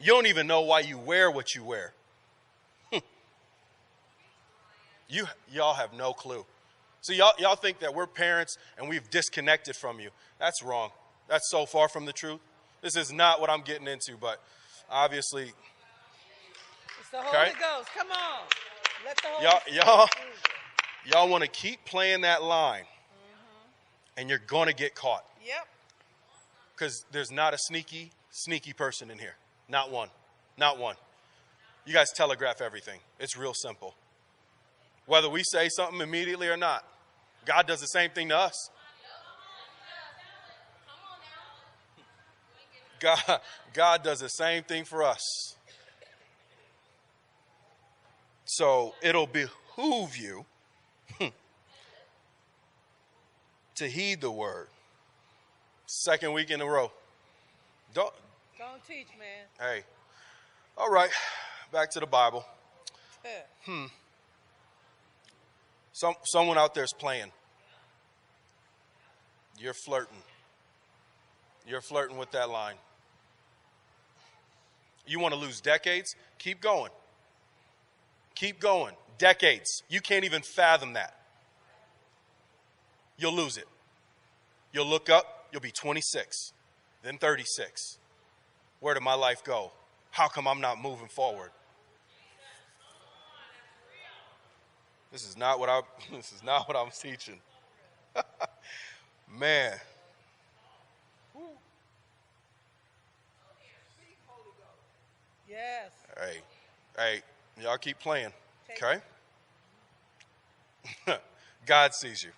You don't even know why you wear what you wear. Y'all have no clue. So y'all think that we're parents and we've disconnected from you. That's wrong. That's so far from the truth. This is not what I'm getting into, but obviously. It's the Holy Ghost. Come on. Let the Holy Spirit. Y'all want to keep playing that line, and you're going to get caught. Yep. Because there's not a sneaky person in here. Not one. Not one. You guys telegraph everything. It's real simple. Whether we say something immediately or not, God does the same thing to us. God does the same thing for us. So it'll behoove you to heed the word. Second week in a row. Don't teach, man. Hey. All right. Back to the Bible. Someone out there is playing. You're flirting. You're flirting with that line. You want to lose decades? Keep going. Keep going. Decades. You can't even fathom that. You'll lose it. You'll look up. You'll be 26, then 36. Where did my life go? How come I'm not moving forward? This is not what I'm teaching. Man. Yes. Hey, y'all keep playing, okay? God sees you.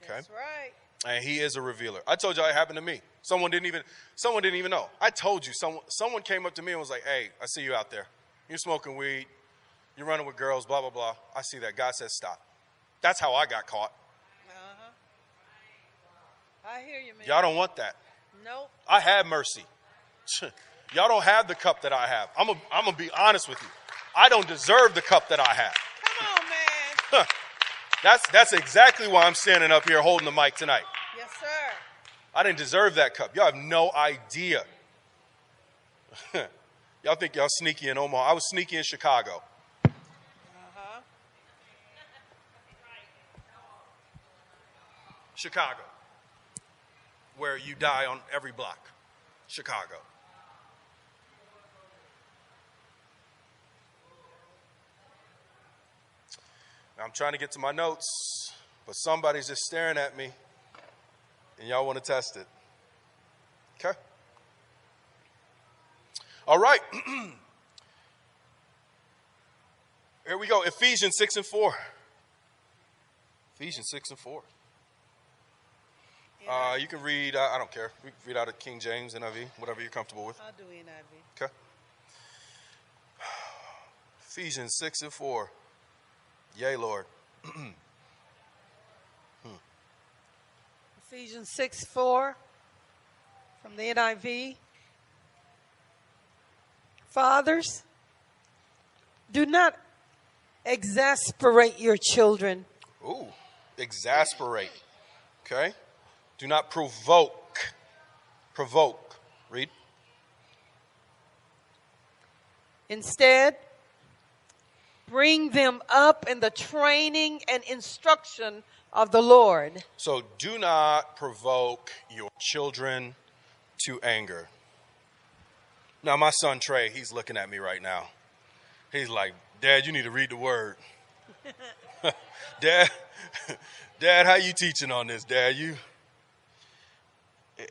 Okay? That's right. And he is a revealer. I told y'all it happened to me. Someone didn't even know. I told you, someone came up to me and was like, hey, I see you out there. You're smoking weed. You're running with girls, blah, blah, blah. I see that. God says stop. That's how I got caught. I hear you, man. Y'all don't want that. Nope. I have mercy. Y'all don't have the cup that I have. I'm going to be honest with you. I don't deserve the cup that I have. Come on, man. That's exactly why I'm standing up here holding the mic tonight. Yes, sir. I didn't deserve that cup. Y'all have no idea. Y'all think y'all sneaky in Omaha. I was sneaky in Chicago. Chicago, where you die on every block. Chicago. I'm trying to get to my notes, but somebody's just staring at me, and y'all want to test it. Okay? All right. Here we go. Ephesians 6:4. Ephesians 6:4. You can read, I don't care. We can read out of King James, NIV, whatever you're comfortable with. I'll do NIV. Okay. Ephesians 6:4. Yea, Lord. Ephesians 6:4 from the NIV. Fathers, do not exasperate your children. Ooh, exasperate. Okay. Do not provoke. Provoke. Read. Instead, bring them up in the training and instruction of the Lord. So do not provoke your children to anger. Now, my son Trey, he's looking at me right now. He's like, Dad, you need to read the word. Dad, how you teaching on this, Dad?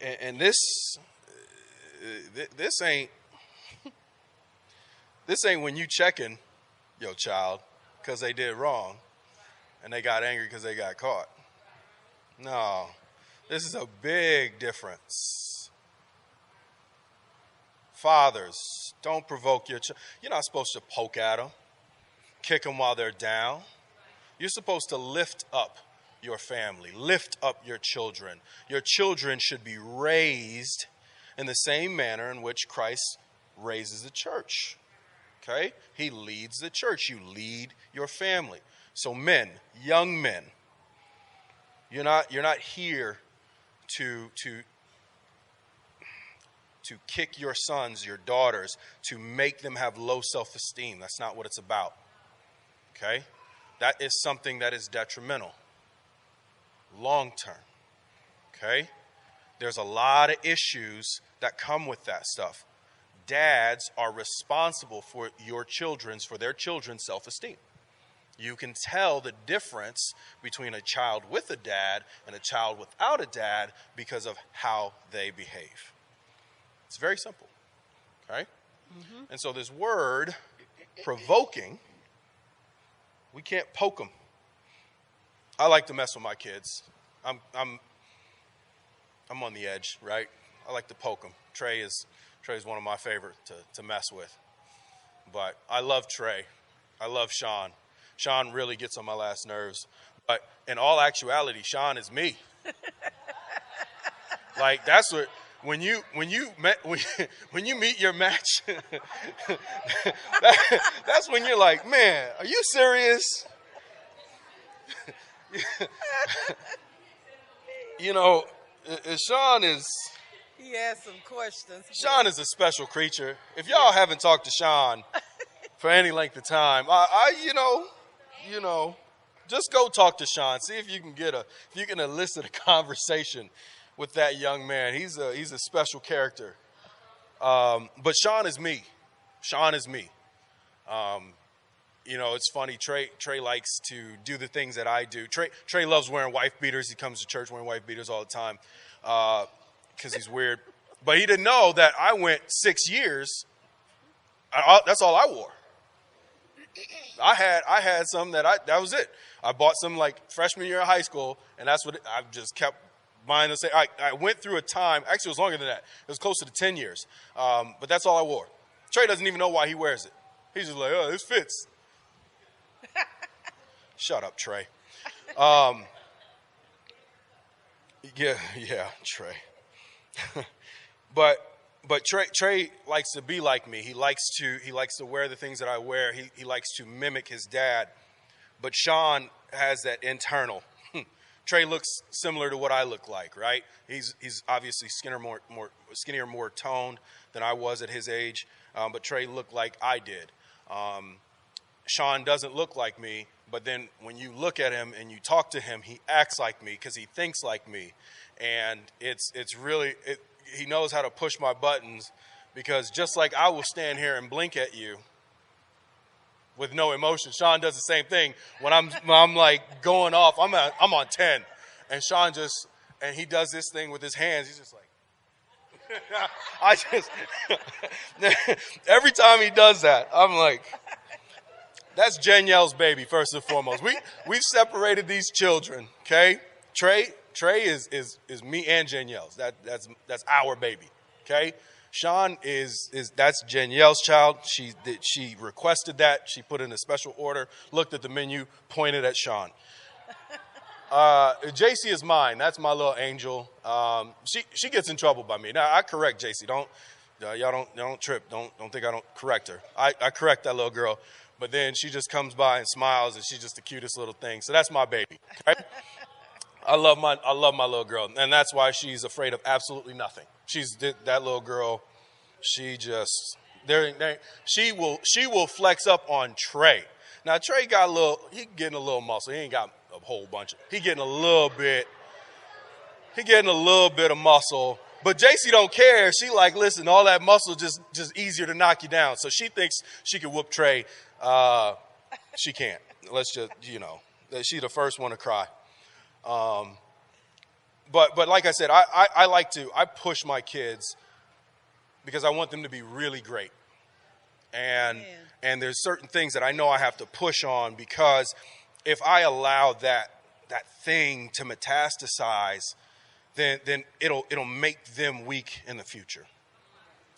And this ain't when you checking your child because they did wrong and they got angry because they got caught. No, this is a big difference. Fathers, don't provoke your child. You're not supposed to poke at them, kick them while they're down. You're supposed to lift up your family, lift up your children. Your children should be raised in the same manner in which Christ raises the church. Okay? He leads the church. You lead your family. So men, young men, you're not here to to kick your sons, your daughters, to make them have low self-esteem. That's not what it's about. Okay? That is something that is detrimental. Long term. Okay? There's a lot of issues that come with that stuff. Dads are responsible for their children's self-esteem. You can tell the difference between a child with a dad and a child without a dad because of how they behave. It's very simple. Okay? Mm-hmm. And so this word, provoking, we can't poke them. I like to mess with my kids. I'm on the edge, right? I like to poke them. Trey is one of my favorite to mess with. But I love Trey. I love Sean. Sean really gets on my last nerves. But in all actuality, Sean is me. Like, that's what, when you meet your match, that's when you're like, man, are you serious? You know, Sean is... He has some questions. Sean is a special creature. If y'all haven't talked to Sean for any length of time, you know, just go talk to Sean. See if you can elicit a conversation with that young man. He's a special character. But Sean is me. Sean is me. You know, it's funny. Trey likes to do the things that I do. Trey loves wearing wife beaters. He comes to church wearing wife beaters all the time because he's weird. But he didn't know that I went 6 years. That's all I wore. I had some that was it. I bought some like freshman year of high school, and that's what I just kept buying. I went through a time. Actually, it was longer than that. It was closer to 10 years. But that's all I wore. Trey doesn't even know why he wears it. He's just like, oh, this fits. Shut up, Trey. Yeah, Trey. But Trey likes to be like me. He likes to wear the things that I wear. He likes to mimic his dad. But Sean has that internal. Trey looks similar to what I look like, right? He's obviously skinnier, more toned than I was at his age. But Trey looked like I did. Sean doesn't look like me, but then when you look at him and you talk to him, he acts like me because he thinks like me. And it's really, he knows how to push my buttons, because just like I will stand here and blink at you with no emotion, Sean does the same thing. When I'm like going off, I'm on 10. And Sean and he does this thing with his hands. He's just like, every time he does that, I'm like, that's Danielle's baby, first and foremost. We've separated these children, okay? Trey is me and Danielle's. That's our baby, okay? Sean that's Danielle's child. She requested that. She put in a special order, looked at the menu, pointed at Sean. JC is mine. That's my little angel. She gets in trouble by me. Now I correct JC. Y'all don't trip. Don't think I don't correct her. I correct that little girl. But then she just comes by and smiles, and she's just the cutest little thing. So that's my baby. Okay? I love my little girl, and that's why she's afraid of absolutely nothing. That little girl. She will flex up on Trey. Now Trey he getting a little muscle. He ain't got a whole bunch. He getting a little bit of muscle. But JC don't care. She like, listen, all that muscle just easier to knock you down. So she thinks she can whoop Trey. She can't. Let's just, she's the first one to cry. But like I said, I push my kids because I want them to be really great. And there's certain things that I know I have to push on, because if I allow that thing to metastasize, then it'll make them weak in the future.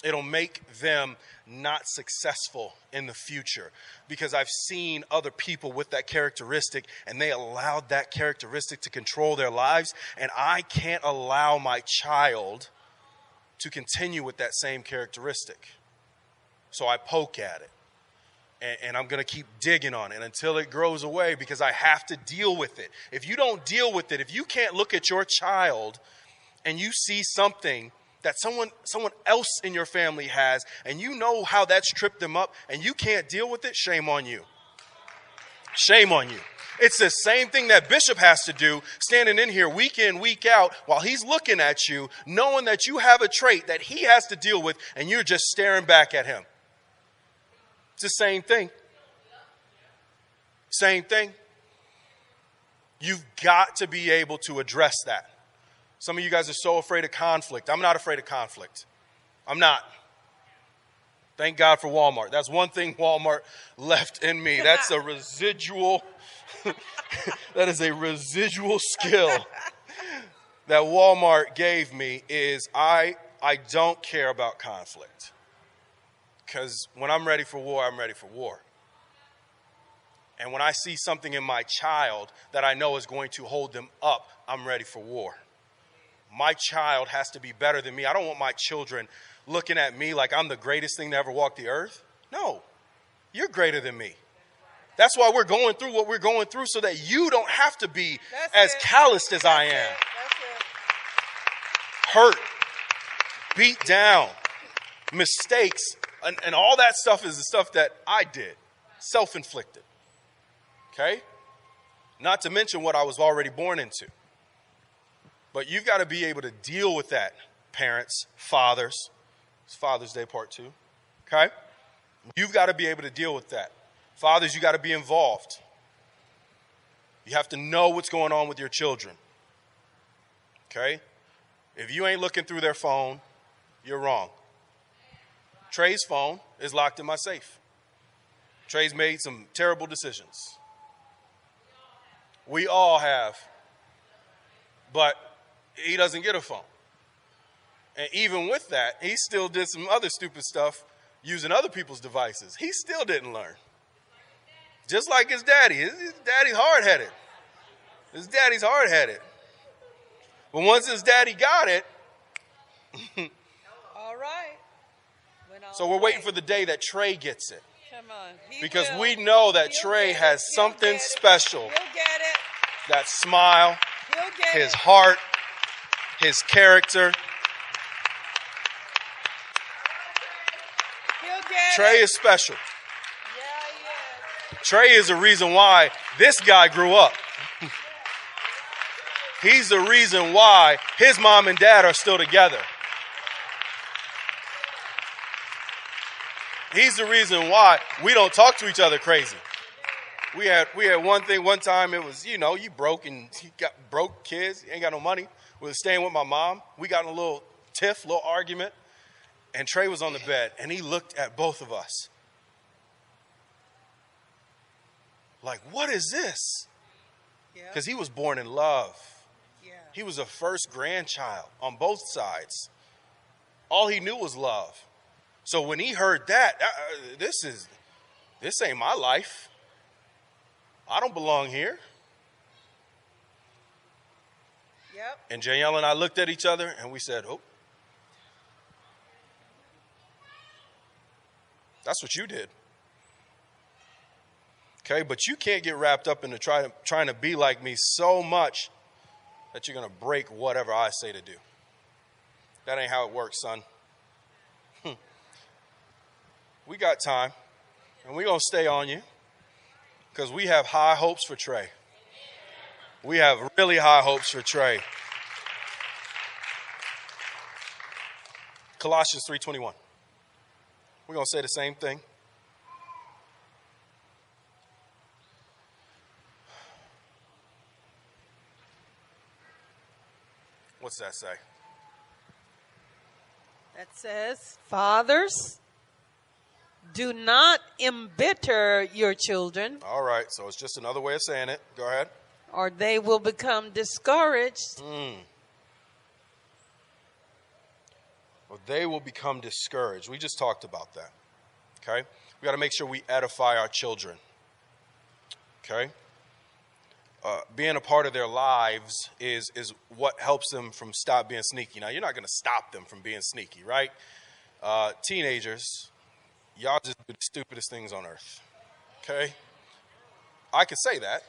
It'll make them not successful in the future, because I've seen other people with that characteristic, and they allowed that characteristic to control their lives, and I can't allow my child to continue with that same characteristic. So I poke at it, and I'm going to keep digging on it until it grows away, because I have to deal with it. If you don't deal with it, if you can't look at your child and you see something that someone else in your family has, and you know how that's tripped them up, and you can't deal with it, shame on you. Shame on you. It's the same thing that Bishop has to do, standing in here week in, week out, while he's looking at you, knowing that you have a trait that he has to deal with, and you're just staring back at him. It's the same thing. Same thing. You've got to be able to address that. Some of you guys are so afraid of conflict. I'm not afraid of conflict. I'm not. Thank God for Walmart. That's one thing Walmart left in me. That's a residual, that is a residual skill that Walmart gave me is I don't care about conflict. Because when I'm ready for war, I'm ready for war. And when I see something in my child that I know is going to hold them up, I'm ready for war. My child has to be better than me. I don't want my children looking at me like I'm the greatest thing to ever walk the earth. No, you're greater than me. That's why we're going through what we're going through, so that you don't have to be as calloused as I am. Hurt, beat down, mistakes, and all that stuff is the stuff that I did, self-inflicted. Okay? Not to mention what I was already born into. But you've got to be able to deal with that, parents, fathers. It's Father's Day Part 2. Okay? You've got to be able to deal with that. Fathers, you got to be involved. You have to know what's going on with your children. Okay? If you ain't looking through their phone, you're wrong. Trey's phone is locked in my safe. Trey's made some terrible decisions. We all have. But he doesn't get a phone. And even with that, he still did some other stupid stuff using other people's devices. He still didn't learn. Just like his daddy. His daddy's hard-headed. His daddy's hard-headed. But once his daddy got it. All right. So we're waiting for the day that Trey gets it. Come on. Because we know that Trey has something special. He'll get it. That smile, his it. heart, his character. Trey is special. Yeah, he is. Trey is the reason why this guy grew up. He's the reason why his mom and dad are still together. He's the reason why we don't talk to each other crazy. We had one time it was, you broke and you got broke kids, you ain't got no money. We were staying with my mom. We got in a little tiff, little argument. And Trey was on the bed and he looked at both of us. Like, what is this? Because he was born in love. Yeah. He was a first grandchild on both sides. All he knew was love. So when he heard that, this ain't my life. I don't belong here. Yep. And Danielle and I looked at each other and we said, oh, that's what you did. Okay, but you can't get wrapped up into trying to be like me so much that you're going to break whatever I say to do. That ain't how it works, son. We got time, and we're going to stay on you because we have high hopes for Trey. We have really high hopes for Trey. Colossians 3:21. We're going to say the same thing. What's that say? That says, fathers, do not embitter your children. All right, so it's just another way of saying it. Go ahead. Or they will become discouraged. Or they will become discouraged. We just talked about that. Okay? We got to make sure we edify our children. Okay? Being a part of their lives is what helps them from stop being sneaky. Now, you're not going to stop them from being sneaky, right? Teenagers, y'all just do the stupidest things on earth. Okay? I can say that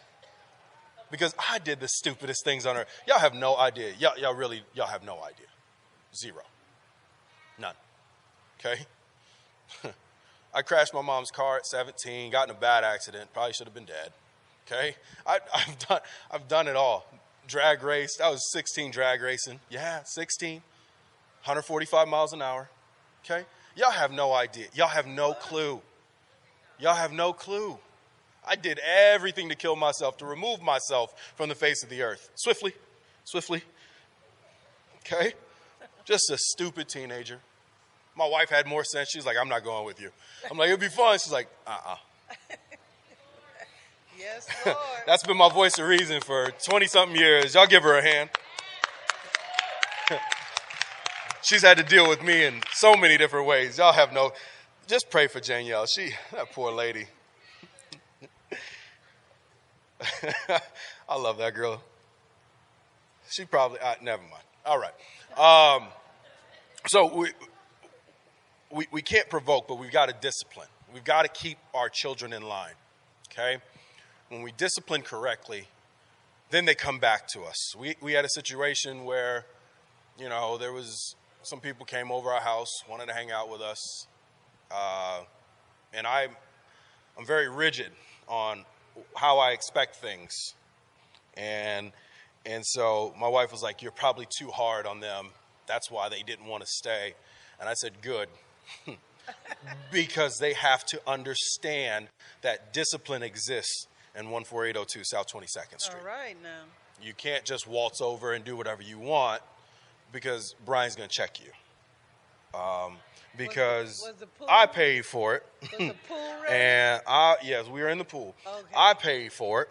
because I did the stupidest things on earth. Y'all have no idea. Y'all have no idea. Zero. None. Okay? I crashed my mom's car at 17, got in a bad accident, probably should have been dead. Okay? I've done it all. Drag raced. I was 16 drag racing. Yeah, 16. 145 miles an hour. Okay? Y'all have no idea. Y'all have no clue. Y'all have no clue. I did everything to kill myself, to remove myself from the face of the earth. Swiftly. Okay? Just a stupid teenager. My wife had more sense. She's like, I'm not going with you. I'm like, it'll be fun. She's like, Yes, Lord. That's been my voice of reason for 20-something years. Y'all give her a hand. She's had to deal with me in so many different ways. Y'all have no... Just pray for Danielle. That poor lady. I love that girl. She probably... never mind. All right. So we can't provoke, but we've got to discipline. We've got to keep our children in line. Okay? When we discipline correctly, then they come back to us. We had a situation where, there was some people came over our house, wanted to hang out with us. And I'm very rigid on how I expect things. And so my wife was like, you're probably too hard on them. That's why they didn't want to stay. And I said, good. Because they have to understand that discipline exists in 14802 South 22nd Street. All right, now. You can't just waltz over and do whatever you want because Brian's going to check you. Because was the pool? I paid for it. Was the pool ready? And yes, we were in the pool. Okay. I paid for it.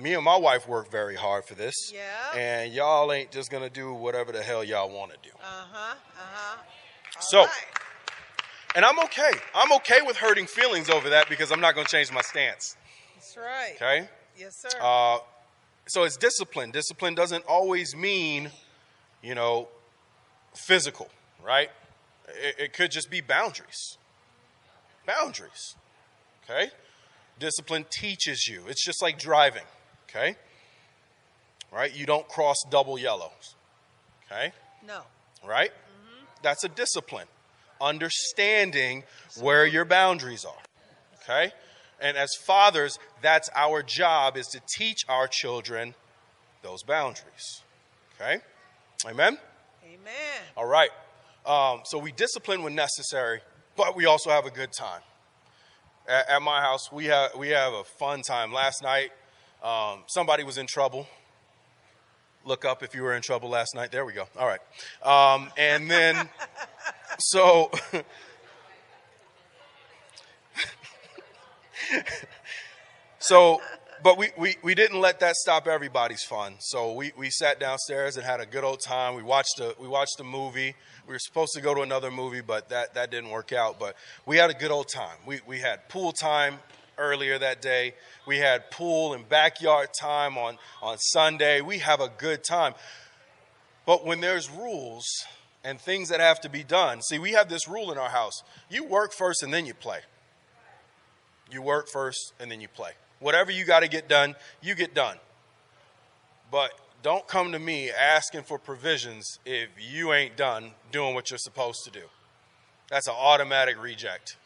Me and my wife worked very hard for this. Yeah. And y'all ain't just going to do whatever the hell y'all want to do. So, right. And I'm okay. I'm okay with hurting feelings over that because I'm not going to change my stance. That's right. Okay? Yes, sir. So it's discipline. Discipline doesn't always mean, physical, right? It could just be boundaries. Boundaries. Okay? Discipline teaches you. It's just like driving. Okay? Right? You don't cross double yellows. Okay? No. Right? Mm-hmm. That's a discipline. Understanding where your boundaries are. Okay? And as fathers, that's our job, is to teach our children those boundaries. Okay? Amen? Amen. All right. So we discipline when necessary, but we also have a good time. At my house, we have a fun time. Last night, somebody was in trouble. Look up if you were in trouble last night. There we go. All right. And then, but we didn't let that stop everybody's fun. So we sat downstairs and had a good old time. We watched a movie. We were supposed to go to another movie, but that didn't work out. But we had a good old time. We had pool time earlier that day. We had pool and backyard time on Sunday. We have a good time. But when there's rules and things that have to be done, see, we have this rule in our house. You work first and then you play. You work first and then you play. Whatever you got to get done, you get done. But don't come to me asking for provisions if you ain't done doing what you're supposed to do. That's an automatic reject.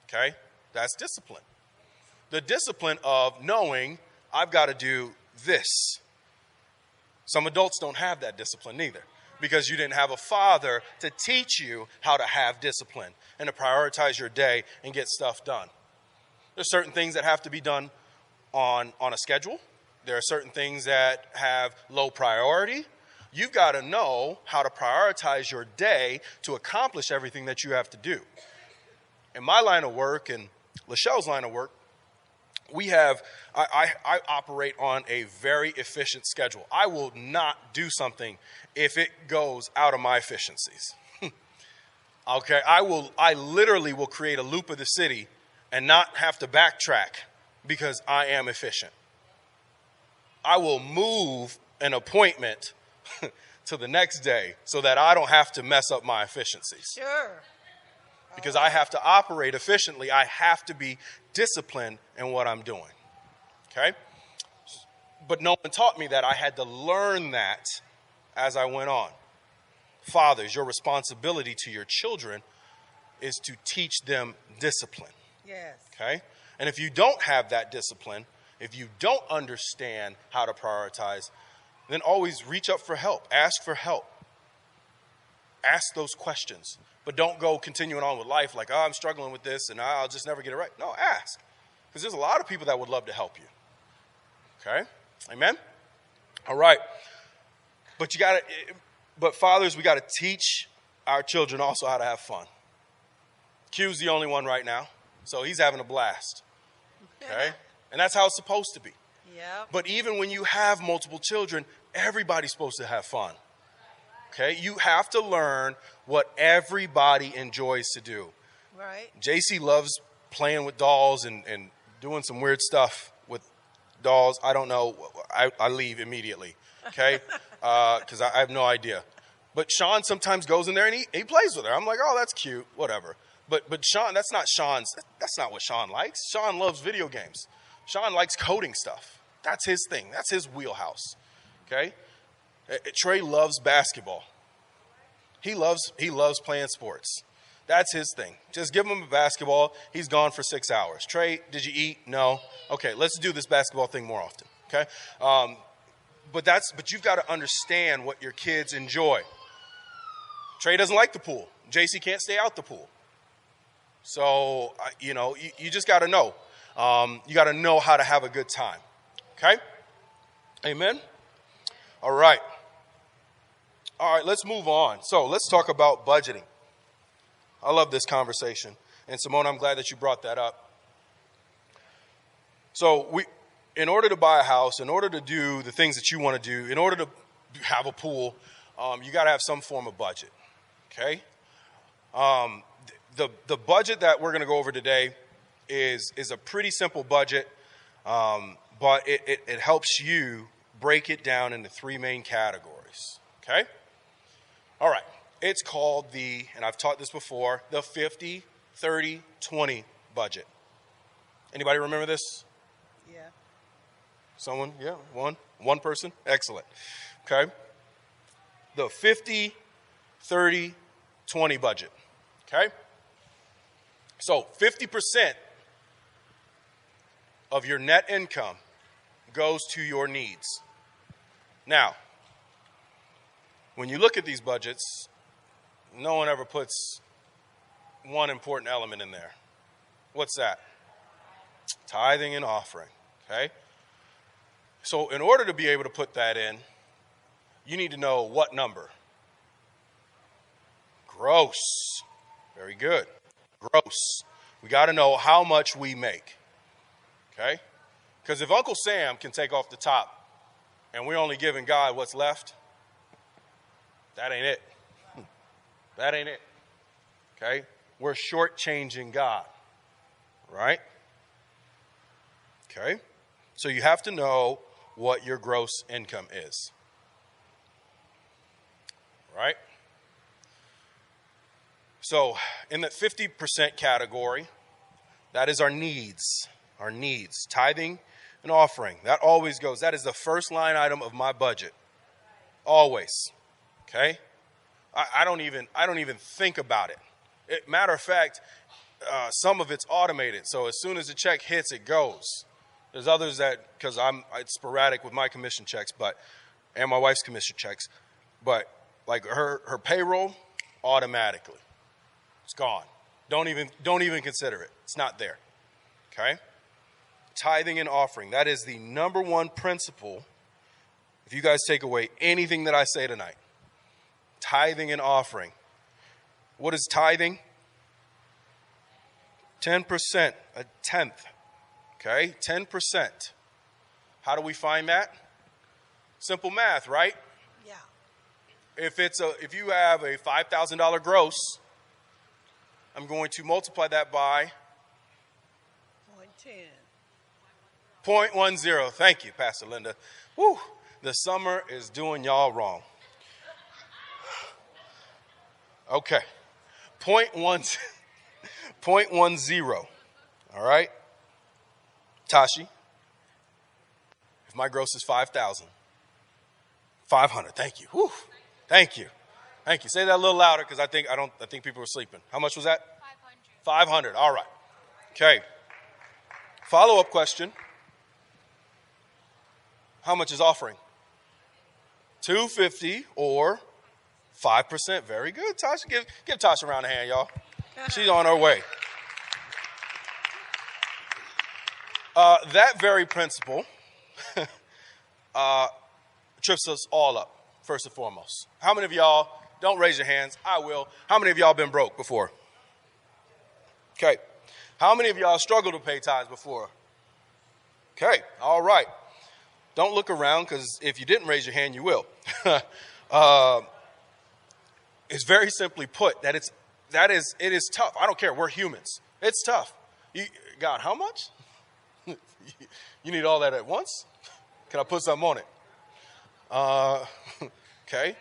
Okay? That's discipline. The discipline of knowing I've got to do this. Some adults don't have that discipline either, because you didn't have a father to teach you how to have discipline and to prioritize your day and get stuff done. There's certain things that have to be done on a schedule. There are certain things that have low priority. You've got to know how to prioritize your day to accomplish everything that you have to do. In my line of work and Lachelle's line of work, I operate on a very efficient schedule. I will not do something if it goes out of my efficiencies. Okay, I literally will create a loop of the city and not have to backtrack because I am efficient. I will move an appointment to the next day so that I don't have to mess up my efficiencies. Sure. Because I have to operate efficiently. I have to be disciplined in what I'm doing. Okay? But no one taught me that. I had to learn that as I went on. fathers, your responsibility to your children is to teach them discipline. Yes. Okay? And if you don't have that discipline, if you don't understand how to prioritize, then always reach up for help. Ask for help. Ask those questions. But don't go continuing on with life like, I'm struggling with this and I'll just never get it right. No, ask. Because there's a lot of people that would love to help you. Okay? Amen? All right. But fathers, we got to teach our children also how to have fun. Q's the only one right now, so he's having a blast. Okay? And that's how it's supposed to be. Yeah. But even when you have multiple children, everybody's supposed to have fun. Okay? You have to learn what everybody enjoys to do. Right. JC loves playing with dolls and doing some weird stuff with dolls. I don't know. I leave immediately. Okay? Because I have no idea. But Sean sometimes goes in there and he plays with her. I'm like, oh, that's cute. Whatever. But Sean, that's not what Sean likes. Sean loves video games. Sean likes coding stuff. That's his thing. That's his wheelhouse. Okay? Trey loves basketball. He loves playing sports. That's his thing. Just give him a basketball. He's gone for 6 hours. Trey, did you eat? No. Okay, let's do this basketball thing more often. Okay? But you've got to understand what your kids enjoy. Trey doesn't like the pool. JC can't stay out the pool. So, you just got to know. You got to know how to have a good time. Okay? Amen? All right. All right, let's move on. So let's talk about budgeting. I love this conversation. And Simone, I'm glad that you brought that up. So in order to buy a house, in order to do the things that you want to do, in order to have a pool, you got to have some form of budget. Okay? The budget that we're going to go over today is a pretty simple budget, but it helps you break it down into three main categories. Okay? All right. It's called and I've taught this before, the 50-30-20 budget. Anybody remember this? Yeah. Someone? Yeah, one person? Excellent. Okay. The 50-30-20 budget. Okay? So 50% of your net income goes to your needs. Now, when you look at these budgets, no one ever puts one important element in there. What's that? Tithing and offering. Okay? So in order to be able to put that in, you need to know what number. Gross. Very good. Gross. We got to know how much we make. Okay? Because if Uncle Sam can take off the top and we're only giving God what's left, that ain't it. That ain't it. Okay? We're shortchanging God. Right? Okay? So you have to know what your gross income is. Right? So in the 50% category, that is our needs. Our needs. Tithing and offering. That always goes. That is the first line item of my budget. Always. Okay? I don't even think about it. Matter of fact, some of it's automated. So as soon as the check hits, it goes. There's others that, because it's sporadic with my commission checks, and my wife's commission checks, but like her payroll, automatically, it's gone. Don't even consider it. It's not there. Okay? Tithing and offering. That is the number one principle. If you guys take away anything that I say tonight, tithing and offering. What is tithing? 10%, a tenth. Okay, 10%. How do we find that? Simple math, right? Yeah. If you have a $5,000 gross, I'm going to multiply that by 0.10. Thank you, Pastor Linda. Woo, the summer is doing y'all wrong. Okay, 0.10. All right. Tashi, if my gross is 5,500, thank you. Whew, thank you. Thank you. Say that a little louder because I think people were sleeping. How much was that? 500. 500. All right. Okay. Follow-up question. How much is offering? 250 or 5%. Very good, Tasha. Give Tasha a round of hand, y'all. She's on her way. That very principle trips us all up, first and foremost. How many of y'all, don't raise your hands, I will. How many of y'all been broke before? Okay. How many of y'all struggled to pay tithes before? Okay, all right. Don't look around because if you didn't raise your hand, you will. It's very simply put that it is tough. I don't care. We're humans. It's tough. God, how much? You need all that at once? Can I put something on it? Okay.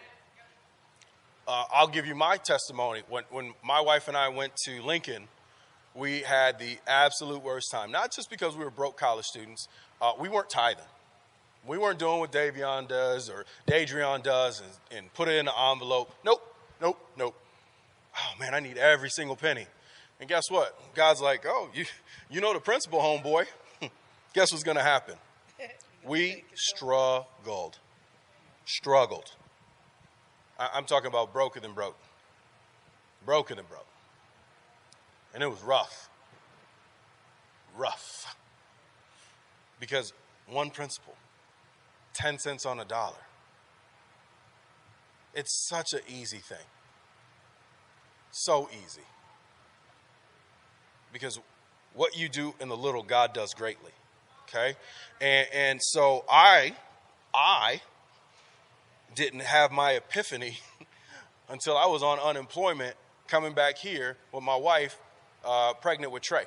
I'll give you my testimony. When my wife and I went to Lincoln, we had the absolute worst time. Not just because we were broke college students. We weren't tithing. We weren't doing what Davion does or Dadrion does and put it in an envelope. Nope. Oh, man, I need every single penny. And guess what? God's like, oh, you know the principle, homeboy. Guess what's going to happen? We struggled. I'm talking about broker than broke. Broken than broke. And it was rough. Because one principle, 10 cents on a dollar. It's such an easy thing. So easy. Because what you do in the little, God does greatly. Okay? And so I didn't have my epiphany until I was on unemployment coming back here with my wife pregnant with Trey.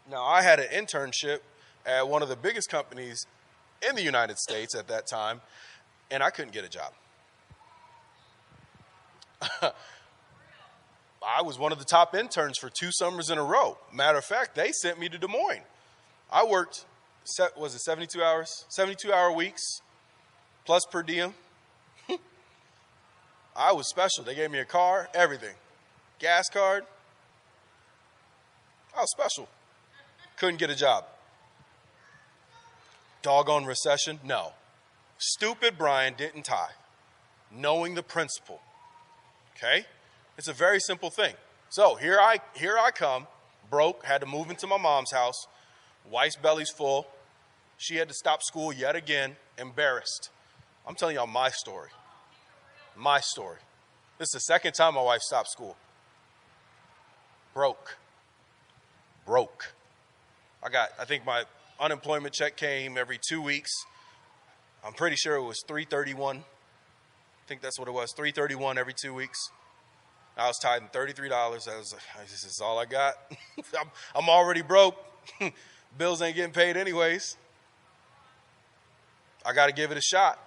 Now, I had an internship at one of the biggest companies in the United States at that time, and I couldn't get a job. I was one of the top interns for 2 summers in a row. Matter of fact, they sent me to Des Moines. I worked, was it 72 hours? 72-hour weeks, plus per diem. I was special. They gave me a car, everything. Gas card. I was special. Couldn't get a job. Doggone recession? No. Stupid Bryan didn't tithe. Knowing the principle. Okay? It's a very simple thing. So here I come, broke, had to move into my mom's house. Wife's belly's full. She had to stop school yet again, embarrassed. I'm telling y'all my story. My story. This is the second time my wife stopped school. Broke. I think my unemployment check came every 2 weeks. I'm pretty sure it was $331. I think that's what it was, $331 every 2 weeks. I was tithing $33. This is all I got. I'm already broke. Bills ain't getting paid anyways. I got to give it a shot.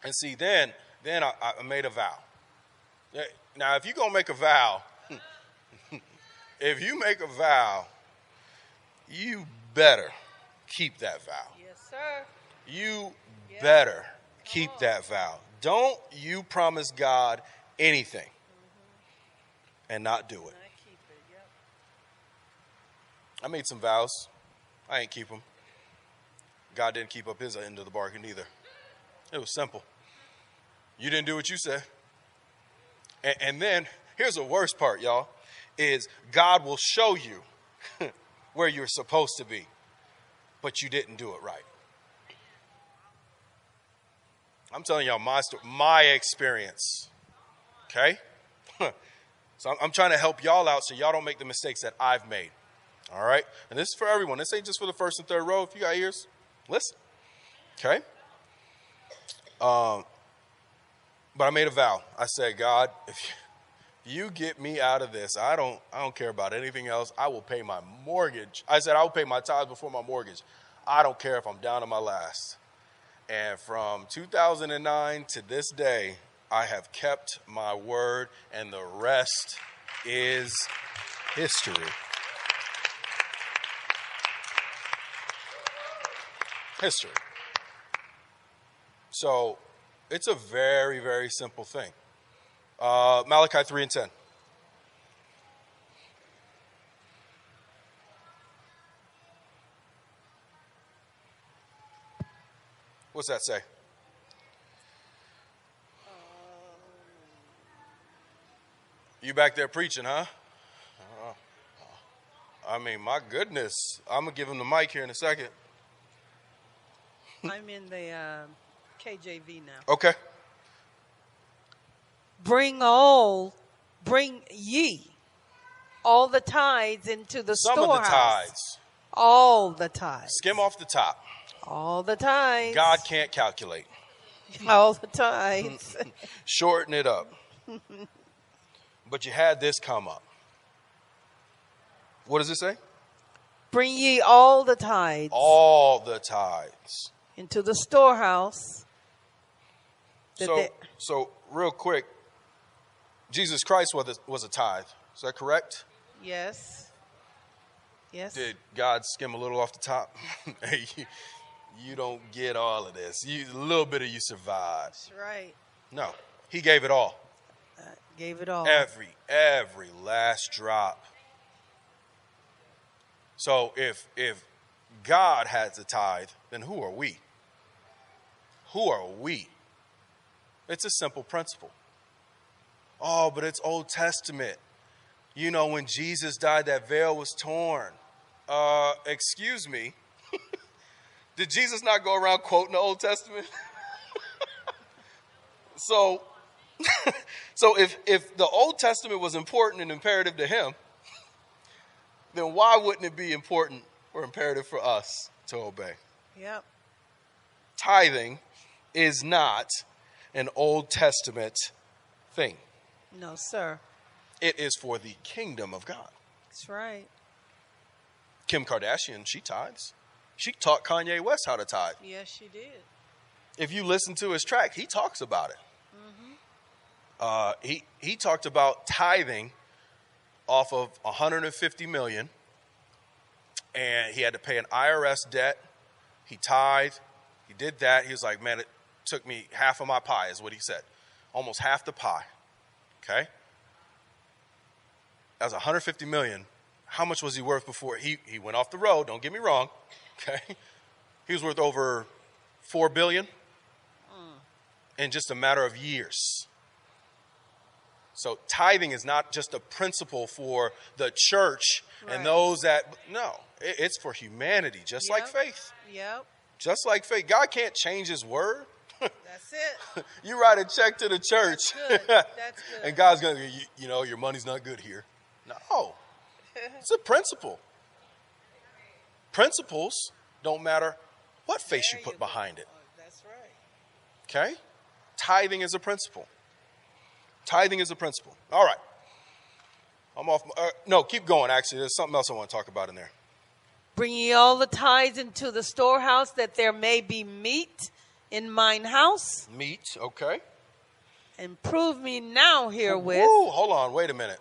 And see, then I made a vow. Now, if you're going to make a vow, you better keep that vow. Yes, sir. You better keep that vow. Don't you promise God anything and not do it. I made some vows. I ain't keep them. God didn't keep up his end of the bargain either. It was simple. You didn't do what you said. And then, here's the worst part, y'all, is God will show you where you're supposed to be, but you didn't do it right. I'm telling y'all my story, my experience. Okay? So I'm trying to help y'all out so y'all don't make the mistakes that I've made. All right? And this is for everyone. This ain't just for the first and third row. If you got ears, listen. Okay? But I made a vow. I said, God, if you get me out of this, I don't care about anything else. I will pay my mortgage. I said I will pay my tithes before my mortgage. I don't care if I'm down to my last. And from 2009 to this day, I have kept my word, and the rest is history. History. So It's a very, very simple thing. Malachi 3:10. What's that say? You back there preaching, huh? I mean, my goodness. I'm going to give him the mic here in a second. I'm in the KJV now. Okay. Bring ye all the tithes into the storehouse. Some of the tithes. All the tithes. Skim off the top. All the tithes. God can't calculate. All the tithes. Shorten it up. But you had this come up. What does it say? Bring ye all the tithes. All the tithes. Into the storehouse. So real quick, Jesus Christ was a tithe. Is that correct? Yes. Yes. Did God skim a little off the top? Hey, you don't get all of this. A little bit of you survived. That's right. No, he gave it all. Gave it all. Every last drop. So if God has a tithe, then who are we? Who are we? It's a simple principle. Oh, but it's Old Testament. You know, when Jesus died, that veil was torn. Excuse me. Did Jesus not go around quoting the Old Testament? So if the Old Testament was important and imperative to him, then why wouldn't it be important or imperative for us to obey? Yep. Tithing is not an Old Testament thing. No, sir. It is for the kingdom of God. That's right. Kim Kardashian, she tithes. She taught Kanye West how to tithe. Yes, she did. If you listen to his track, he talks about it. He talked about tithing off of $150 million, and he had to pay an IRS debt. He tithed. He did that. He was like, man, it took me half of my pie, is what he said. Almost half the pie. Okay? That was $150 million. How much was he worth before he went off the road? Don't get me wrong. Okay? He was worth over $4 billion in just a matter of years. So tithing is not just a principle for the church and those that, no, it's for humanity, just like faith. Yep. Just like faith. God can't change his word. That's it. You write a check to the church. That's good. That's good. And God's going to, your money's not good here. No. It's a principle. Principles don't matter what face you put behind it. That's right. Okay? Tithing is a principle. Tithing is a principle. All right. I'm off. No, keep going, actually. There's something else I want to talk about in there. Bring ye all the tithes into the storehouse, that there may be meat in mine house. Meat, okay. And prove me now herewith. Ooh, hold on, wait a minute.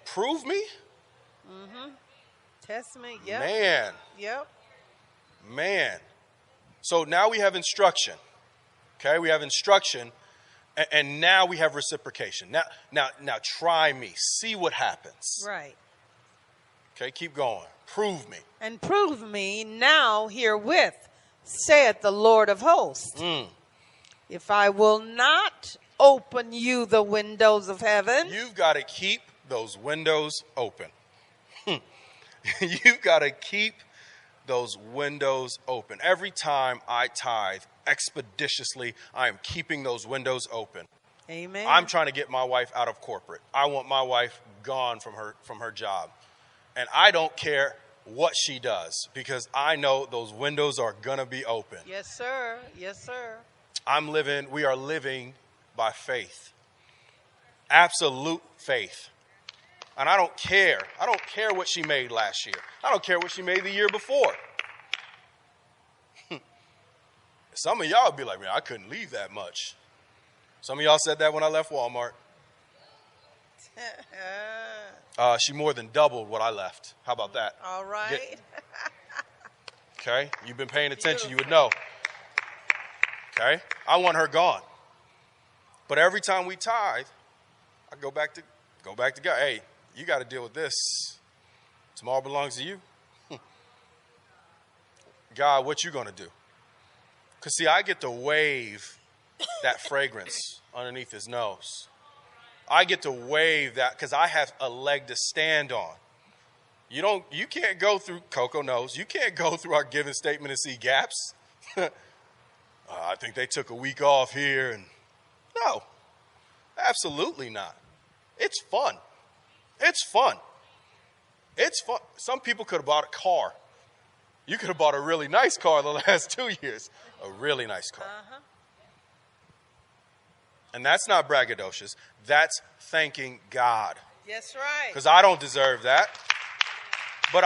Prove me? Mm-hmm. Test me, yep. Man. Yep. Man. So now we have instruction. Okay, we have instruction, and now we have reciprocation. Now try me. See what happens. Right. Okay, keep going. Prove me. And prove me now herewith, saith the Lord of hosts. If I will not open you the windows of heaven. You've got to keep those windows open. You've got to keep those windows open. Every time I tithe expeditiously, I am keeping those windows open. Amen. I'm trying to get my wife out of corporate. I want my wife gone from her job. And I don't care what she does, because I know those windows are going to be open. Yes, sir. Yes, sir. We are living by faith. Absolute faith. And I don't care. I don't care what she made last year. I don't care what she made the year before. Some of y'all would be like, man, I couldn't leave that much. Some of y'all said that when I left Walmart. She more than doubled what I left. How about that? All right. Okay? You've been paying attention. You would know. Okay? I want her gone. But every time we tithe, I go back to God. Hey, you got to deal with this. Tomorrow belongs to you. God, what you going to do? Because, see, I get to wave that fragrance underneath his nose. I get to wave that because I have a leg to stand on. You can't go through, Coco knows, you can't go through our giving statement and see gaps. I think they took a week off here. And no, absolutely not. It's fun. It's fun. It's fun. Some people could have bought a car. You could have bought a really nice car the last 2 years. A really nice car. Uh-huh. And that's not braggadocious. That's thanking God. That's right. Because I don't deserve that. But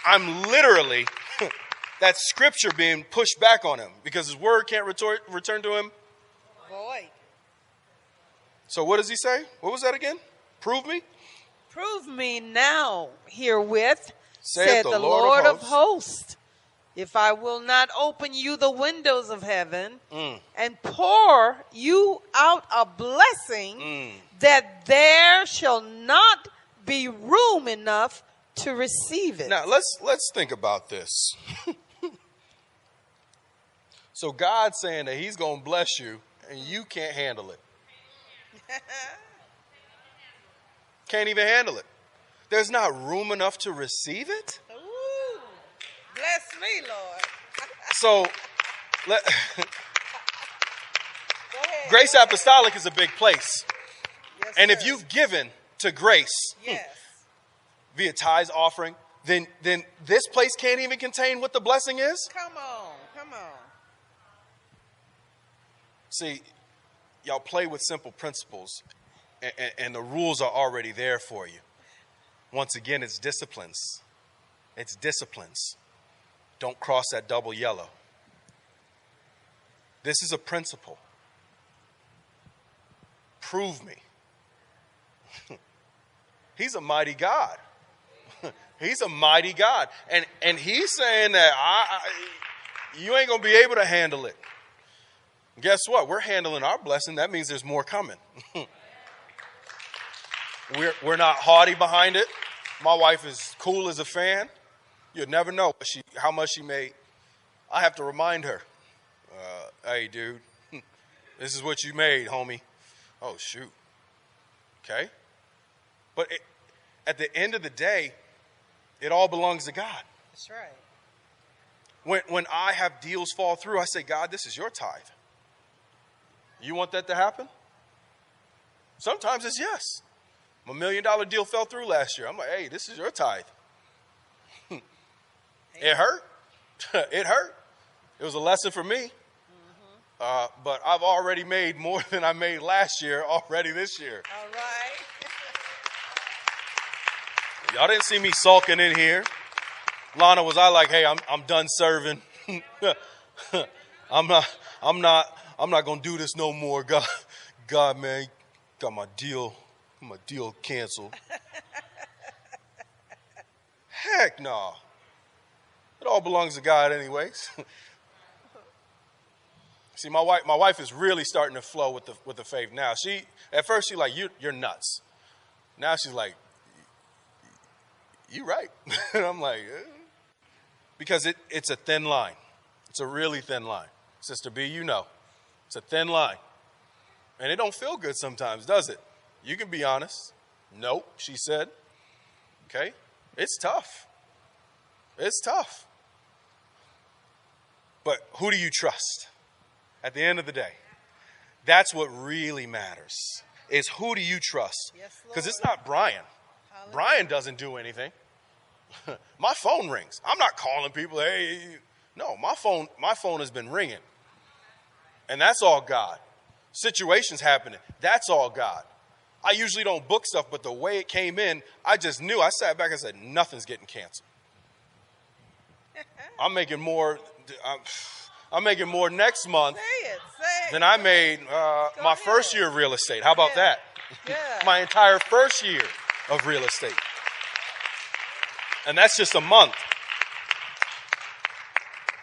I'm literally, that scripture being pushed back on him. Because his word can't return to him. Void. So what does he say? What was that again? Prove me? Prove me now herewith, said the Lord of hosts, if I will not open you the windows of heaven and pour you out a blessing that there shall not be room enough to receive it. Now, let's think about this. So God's saying that he's going to bless you and you can't handle it. Can't even handle it. There's not room enough to receive it? Ooh, bless me, Lord. So, Grace Apostolic is a big place. Yes, and sir. if you've given to Grace via tithes offering, then this place can't even contain what the blessing is? Come on. See, y'all play with simple principles, and the rules are already there for you. Once again, it's disciplines. It's disciplines. Don't cross that double yellow. This is a principle. Prove me. He's a mighty God. He's a mighty God. And he's saying that you ain't going to be able to handle it. Guess what? We're handling our blessing. That means there's more coming. We're not haughty behind it. My wife is cool as a fan. You'd never know how much she made. I have to remind her. Hey, dude, this is what you made, homie. Oh, shoot. Okay? But at the end of the day, it all belongs to God. That's right. When I have deals fall through, I say, God, this is your tithe. You want that to happen? Sometimes it's yes. My $1 million deal fell through last year. I'm like, hey, this is your tithe. It hurt. It hurt. It was a lesson for me. But I've already made more than I made last year already this year. All right. Y'all didn't see me sulking in here. Lana, was I like, hey, I'm done serving. I'm not gonna do this no more. God, man, got my deal canceled. Heck no. It all belongs to God anyways. See, my wife is really starting to flow with the faith now. At first she's like, you're nuts. Now she's like, you right. And I'm like, because it's a thin line. It's a really thin line. Sister B, you know, it's a thin line. And it don't feel good sometimes, does it? You can be honest. Nope, she said. Okay? It's tough. It's tough. But who do you trust? At the end of the day, that's what really matters, is who do you trust? Because it's not Bryan. Hallelujah. Bryan doesn't do anything. My phone rings. I'm not calling people, hey. No, my phone has been ringing. And that's all God. Situations happening. That's all God. I usually don't book stuff, but the way it came in, I just knew. I sat back and said, nothing's getting canceled. I'm making more next month than I made my first year of real estate. How about that? Yeah. My entire first year of real estate. And that's just a month.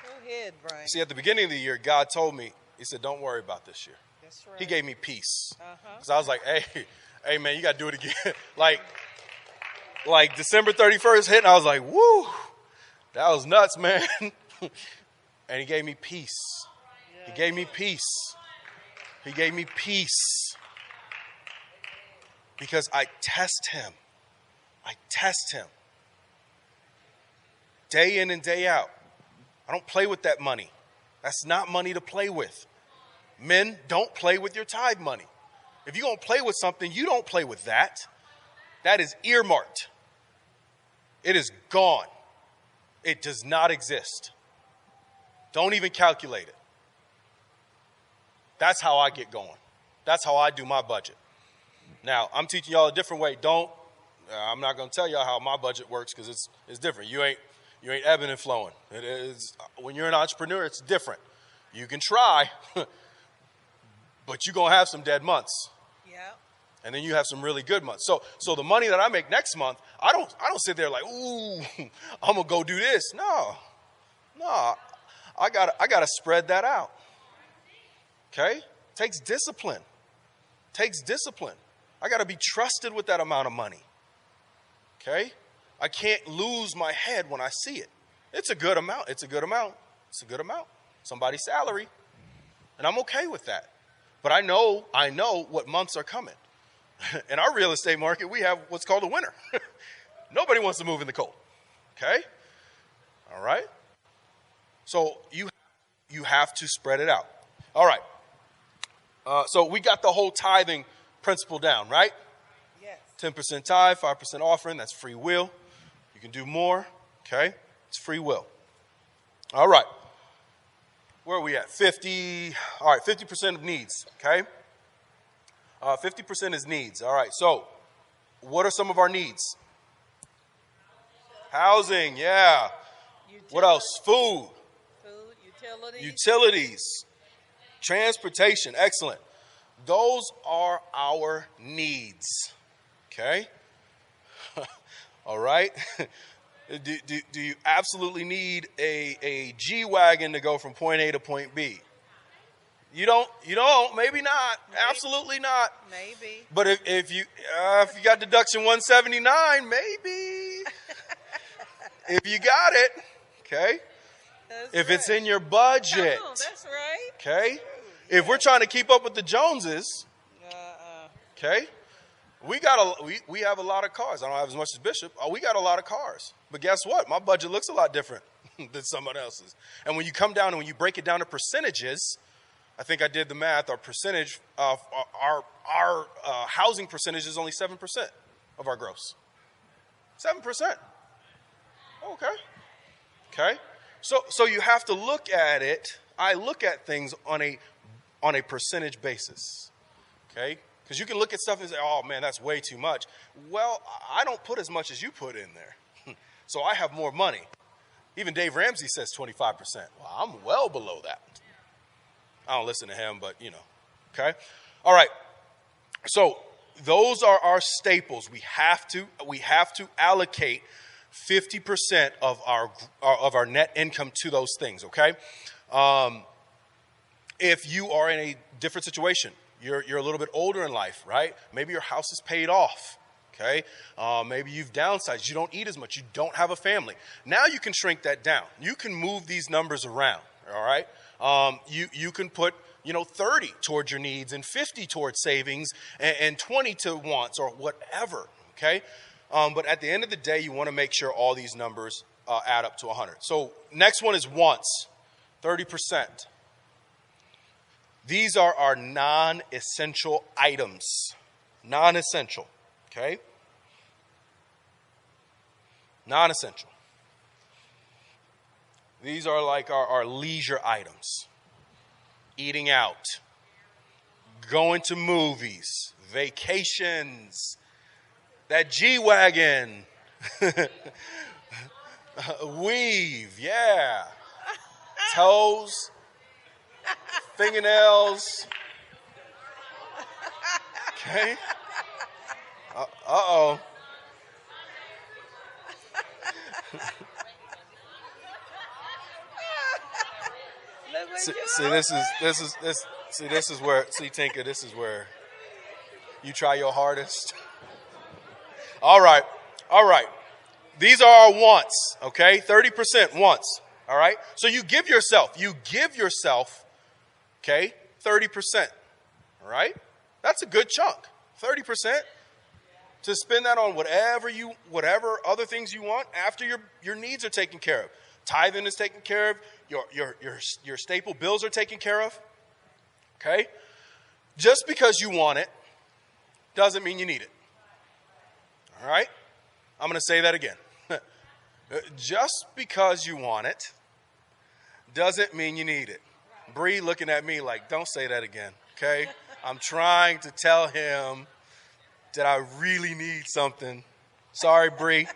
Go ahead. ahead, Bryan. See, at the beginning of the year, God told me, he said, don't worry about this year. That's right. He gave me peace. Uh-huh. Because I was like, hey, man, you got to do it again. like December 31st hit, and I was like, woo, that was nuts, man. And he gave me peace. Yeah. He gave me peace. He gave me peace. Because I test him. I test him. Day in and day out. I don't play with that money. That's not money to play with. Men, don't play with your tithe money. If you're going to play with something, you don't play with that. That is earmarked. It is gone. It does not exist. Don't even calculate it. That's how I get going. That's how I do my budget. Now, I'm teaching y'all a different way. I'm not going to tell y'all how my budget works because it's different. You ain't ebbing and flowing. It is, when you're an entrepreneur, it's different. You can try, but you're going to have some dead months. Yeah. And then you have some really good months. So the money that I make next month, I don't sit there like, ooh, I'm going to go do this. No. I gotta spread that out. Okay? Takes discipline. I got to be trusted with that amount of money. Okay? I can't lose my head when I see it. It's a good amount. Somebody's salary. And I'm okay with that. But I know what months are coming. In our real estate market, we have what's called a winter. Nobody wants to move in the cold. Okay? All right? So you have to spread it out. All right. So we got the whole tithing principle down, right? Yes. 10% tithe, 5% offering. That's free will. You can do more. Okay? It's free will. All right. Where are we at? 50. All right, 50% of needs. Okay? 50% is needs. All right. So what are some of our needs? Housing. Yeah. What else? Food. Utilities. Transportation. Excellent. Those are our needs. Okay? All right? Do you absolutely need a G-Wagon to go from point A to point B? You don't. Maybe not. Maybe. Absolutely not. Maybe. But if you got deduction 179, maybe. If you got it, okay? If it's in your budget. Come on, that's right. Okay? If we're trying to keep up with the Joneses, okay? We have a lot of cars. I don't have as much as Bishop. We got a lot of cars. But guess what? My budget looks a lot different than someone else's. And when you come down and when you break it down to percentages, I think I did the math. Our percentage of our housing percentage is only 7% of our gross. 7%. Okay. So you have to look at it. I look at things on a percentage basis. Okay? Because you can look at stuff and say, oh, man, that's way too much. Well, I don't put as much as you put in there. So I have more money. Even Dave Ramsey says 25%. Well, I'm well below that. I don't listen to him, but, Okay? All right. So those are our staples. We have to allocate 50% of our net income to those things, okay? If you are in a different situation, you're a little bit older in life, right? Maybe your house is paid off, okay? Maybe you've downsized. You don't eat as much. You don't have a family. Now you can shrink that down. You can move these numbers around, all right? You can put 30 towards your needs and 50 towards savings and 20 to wants or whatever, okay? But at the end of the day, you want to make sure all these numbers add up to 100. So next one is wants, 30%. These are our non-essential items. Non-essential, okay? Non-essential. These are like our leisure items. Eating out, going to movies, vacations, that G-Wagon, weave, yeah, toes, fingernails, okay, uh-oh. Look what you See, this is where, see, Tinka, this is where you try your hardest. All right. These are our wants, okay? 30% wants, all right? So you give yourself, okay, 30%, all right? That's a good chunk, 30%. To spend that on whatever other things you want after your needs are taken care of. Tithing is taken care of. Your staple bills are taken care of. Okay? Just because you want it doesn't mean you need it. All right? I'm going to say that again. Just because you want it doesn't mean you need it. Bree looking at me like, don't say that again. Okay? I'm trying to tell him that I really need something. Sorry, Bree.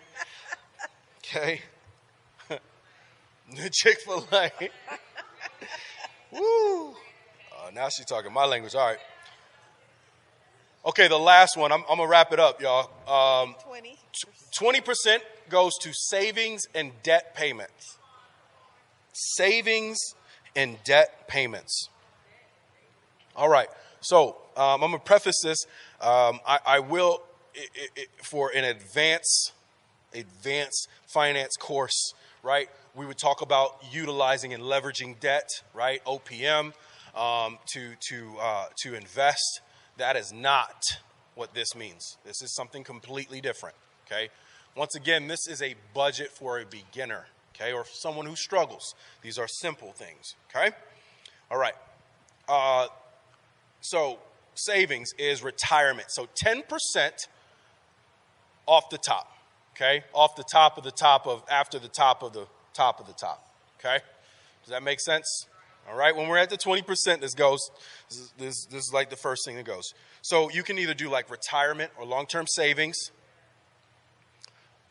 Okay. Chick-fil-A. Woo. Now she's talking my language. All right. Okay, the last one. I'm going to wrap it up, y'all. 20% goes to savings and debt payments. Savings and debt payments. All right. So I'm going to preface this. I will, for an advanced finance course, right? We would talk about utilizing and leveraging debt, right? OPM, to invest. That is not what this means. This is something completely different, okay? Once again, this is a budget for a beginner, okay? Or someone who struggles. These are simple things, okay? All right. So savings is retirement. So 10% off the top, okay? Off the top of the top of, after the top of the top of the top, okay? Does that make sense? All right, when we're at the 20%, this is like the first thing that goes. So you can either do like retirement or long-term savings.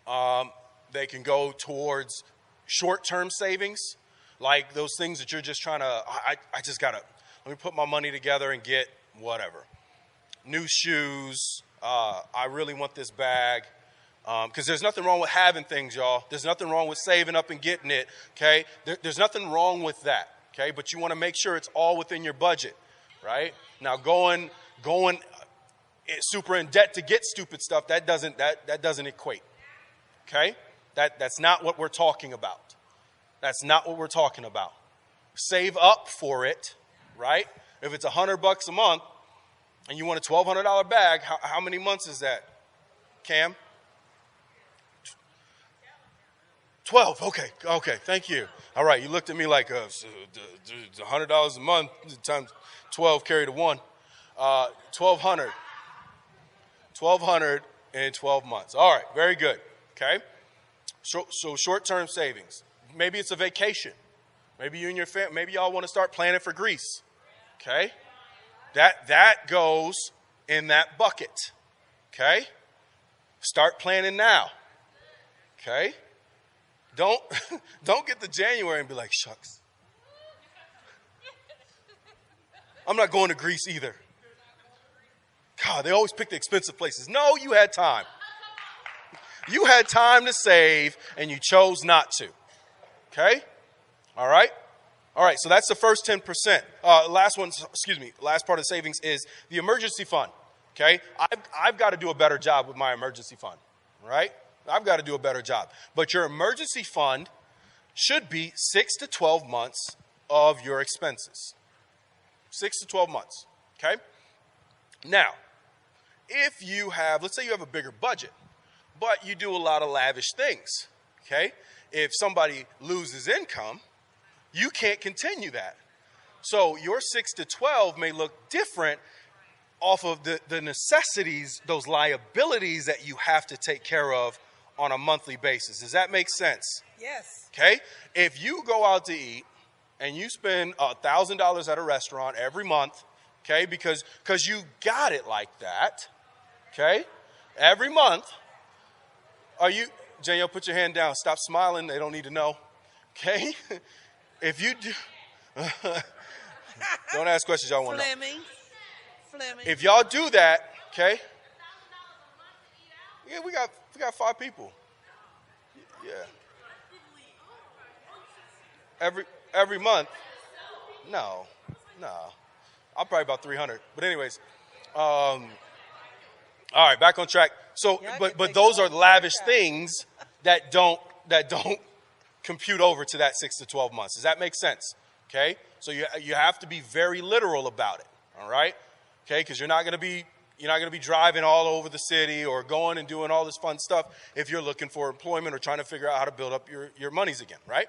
They can go towards short-term savings, like those things that you're just trying to, I just got to, let me put my money together and get whatever. New shoes. I really want this bag. Because there's nothing wrong with having things, y'all. There's nothing wrong with saving up and getting it, okay? There's nothing wrong with that, okay? But you want to make sure it's all within your budget, right? Now, going super in debt to get stupid stuff, that doesn't equate, okay? That's not what we're talking about. That's not what we're talking about. Save up for it, right? If it's $100 a month and you want a $1,200 bag, how many months is that, Cam? 12. Okay. Thank you. All right. You looked at me like $100 a month times 12 carry to 1. 1,200. 1,200 in 12 months. All right. Very good. Okay. So short-term savings. Maybe it's a vacation. Maybe you and your family. Maybe y'all want to start planning for Greece. Okay. That goes in that bucket. Okay. Start planning now. Okay. Don't get to January and be like, shucks. I'm not going to Greece either. God, they always pick the expensive places. No, you had time. You had time to save, and you chose not to. Okay? All right? All right, so that's the first 10%. Last part of savings is the emergency fund. Okay? I've got to do a better job with my emergency fund. Right? I've got to do a better job. But your emergency fund should be 6 to 12 months of your expenses. 6 to 12 months, okay? Now, if you have, let's say you have a bigger budget, but you do a lot of lavish things, okay? If somebody loses income, you can't continue that. So your 6 to 12 may look different off of the necessities, those liabilities that you have to take care of on a monthly basis. Does that make sense? Yes. Okay? If you go out to eat and you spend $1,000 at a restaurant every month, okay, because you got it like that, okay, every month, Danielle, put your hand down. Stop smiling. They don't need to know, okay? If you do, don't ask questions y'all want to know. Fleming. If y'all do that, okay, yeah, we got 5 people. Yeah. Every month. No. I'm probably about 300. But anyways, all right, back on track. So, but those are lavish things that don't compute over to that 6 to 12 months. Does that make sense? Okay. So you have to be very literal about it. All right. Okay, because you're not going to be driving all over the city or going and doing all this fun stuff if you're looking for employment or trying to figure out how to build up your monies again, right?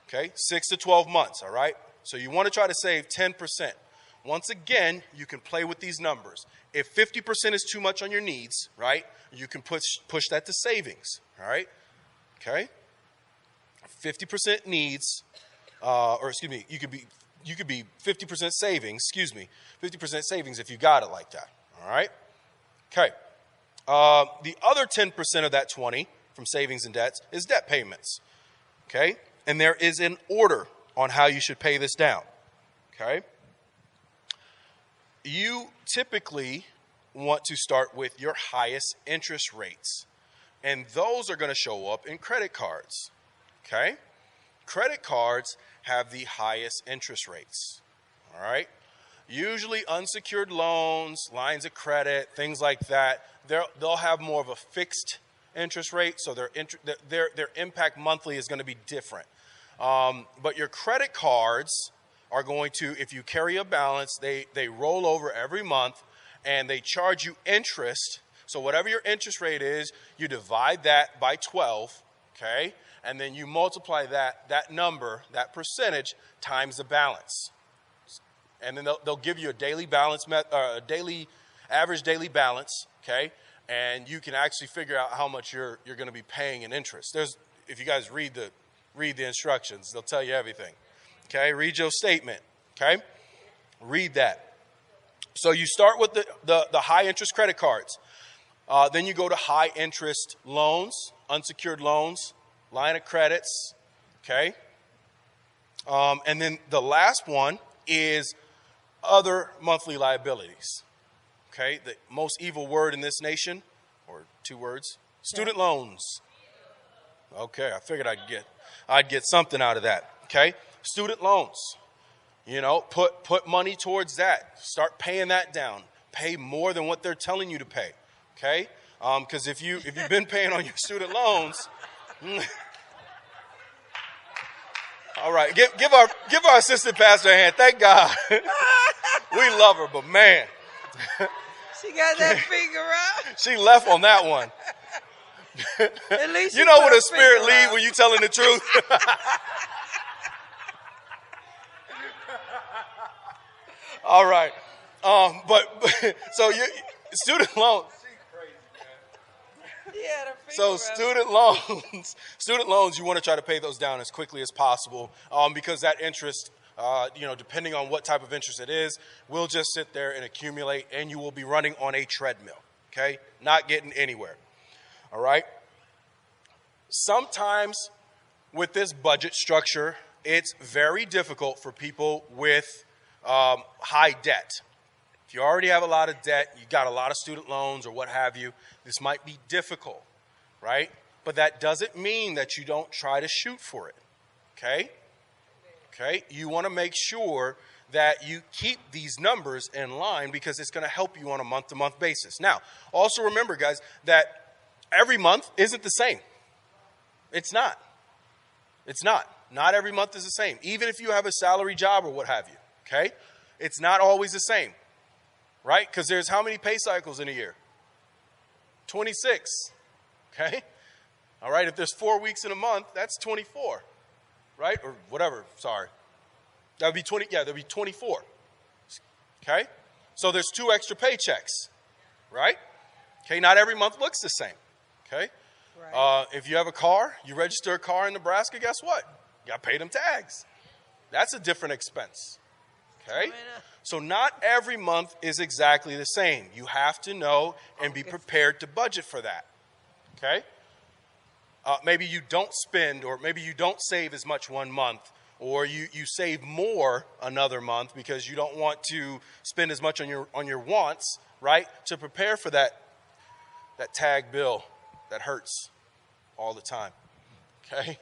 Okay, 6 to 12 months, all right? So you want to try to save 10%. Once again, you can play with these numbers. If 50% is too much on your needs, right, you can push that to savings, all right? Okay? 50% needs, you could be 50% savings, 50% savings if you got it like that, all right? Okay. The other 10% of that 20 from savings and debts is debt payments, okay? And there is an order on how you should pay this down, okay? You typically want to start with your highest interest rates, and those are going to show up in credit cards, okay? Credit cards have the highest interest rates, all right? Usually unsecured loans, lines of credit, things like that, they'll have more of a fixed interest rate, so their impact monthly is going to be different. But your credit cards are going to, if you carry a balance, they roll over every month, and they charge you interest. So whatever your interest rate is, you divide that by 12, okay? And then you multiply that number, that percentage, times the balance. And then they'll give you a daily balance, average daily balance, okay? And you can actually figure out how much you're going to be paying in interest. If you guys read the instructions, they'll tell you everything. Okay, read your statement. Okay, read that. So you start with the high interest credit cards. Then you go to high interest loans, unsecured loans, line of credits. Okay, and then the last one is other monthly liabilities. Okay, the most evil word in this nation, or 2 words, student loans. Okay, I figured I'd get something out of that. Okay, student loans. You know, put money towards that. Start paying that down. Pay more than what they're telling you to pay. Okay, because if you've been paying on your student loans, all right, give our assistant pastor a hand. Thank God, we love her, but man. She got that finger out. She left on that one. At least you know when a spirit leaves when you telling the truth. All right, but so student loans. So student loans, you want to try to pay those down as quickly as possible, because that interest, depending on what type of interest it is, will just sit there and accumulate, and you will be running on a treadmill, okay? Not getting anywhere, all right? Sometimes with this budget structure, it's very difficult for people with high debt. If you already have a lot of debt, you got a lot of student loans or what have you, this might be difficult, right? But that doesn't mean that you don't try to shoot for it, okay? Okay, you want to make sure that you keep these numbers in line because it's going to help you on a month-to-month basis. Now, also remember, guys, that every month isn't the same. It's not. It's not. Not every month is the same. Even if you have a salary job or what have you, okay? It's not always the same, right? Because there's how many pay cycles in a year? 26, okay? All right, if there's 4 weeks in a month, that's 24. Right? Or whatever, sorry. That would be 20, yeah, that would be 24. Okay? So there's 2 extra paychecks. Right? Okay, not every month looks the same. Okay? Right. If you have a car, you register a car in Nebraska, guess what? You got to pay them tags. That's a different expense. Okay? So not every month is exactly the same. You have to know and be prepared to budget for that. Okay? Maybe you don't spend, or maybe you don't save as much one month, or you save more another month because you don't want to spend as much on your wants, right? To prepare for that tag bill that hurts all the time. Okay?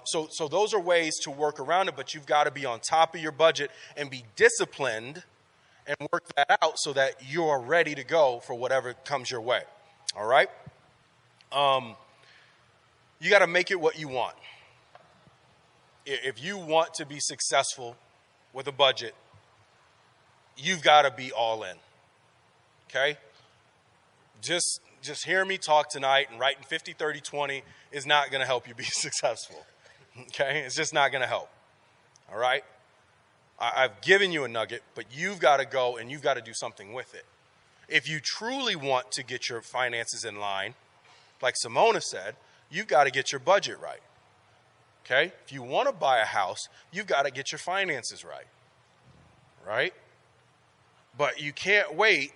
So those are ways to work around it, but you've got to be on top of your budget and be disciplined and work that out so that you're ready to go for whatever comes your way. All right? You got to make it what you want. If you want to be successful with a budget, you've got to be all in. Okay? Just hear me talk tonight, and writing 50, 30, 20 is not going to help you be successful. Okay? It's just not going to help. All right? I've given you a nugget, but you've got to go and you've got to do something with it. If you truly want to get your finances in line, like Simona said, you've got to get your budget right. Okay? If you want to buy a house, you've got to get your finances right. Right? But you can't wait.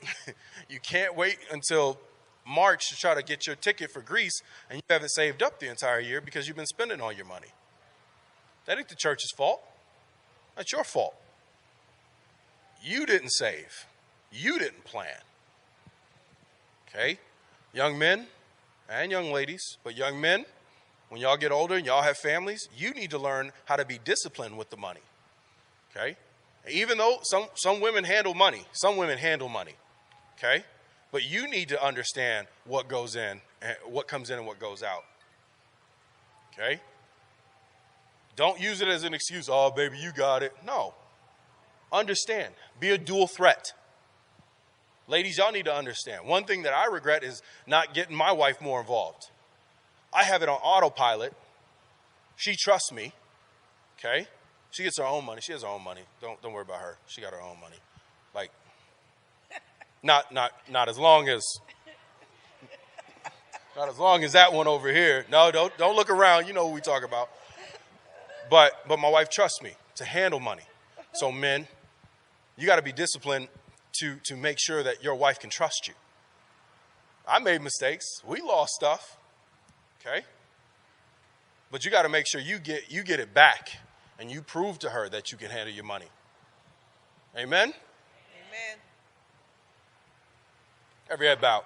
You can't wait until March to try to get your ticket for Greece, and you haven't saved up the entire year because you've been spending all your money. That ain't the church's fault. That's your fault. You didn't save. You didn't plan. Okay? Young men and young ladies, but young men, when y'all get older and y'all have families, you need to learn how to be disciplined with the money. Okay? Even though some women handle money. Some women handle money. Okay? But you need to understand what goes in, and what comes in and what goes out. Okay? Don't use it as an excuse. Oh, baby, you got it. No. Understand. Be a dual threat. Ladies, y'all need to understand. One thing that I regret is not getting my wife more involved. I have it on autopilot. She trusts me. Okay? She gets her own money. She has her own money. Don't worry about her. She got her own money. Like, not as long as that one over here. No, don't look around. You know what we talk about. But my wife trusts me to handle money. So men, you got to be disciplined to make sure that your wife can trust you. I made mistakes. We lost stuff. Okay? But you got to make sure you get it back and you prove to her that you can handle your money. Amen? Amen. Every head bowed.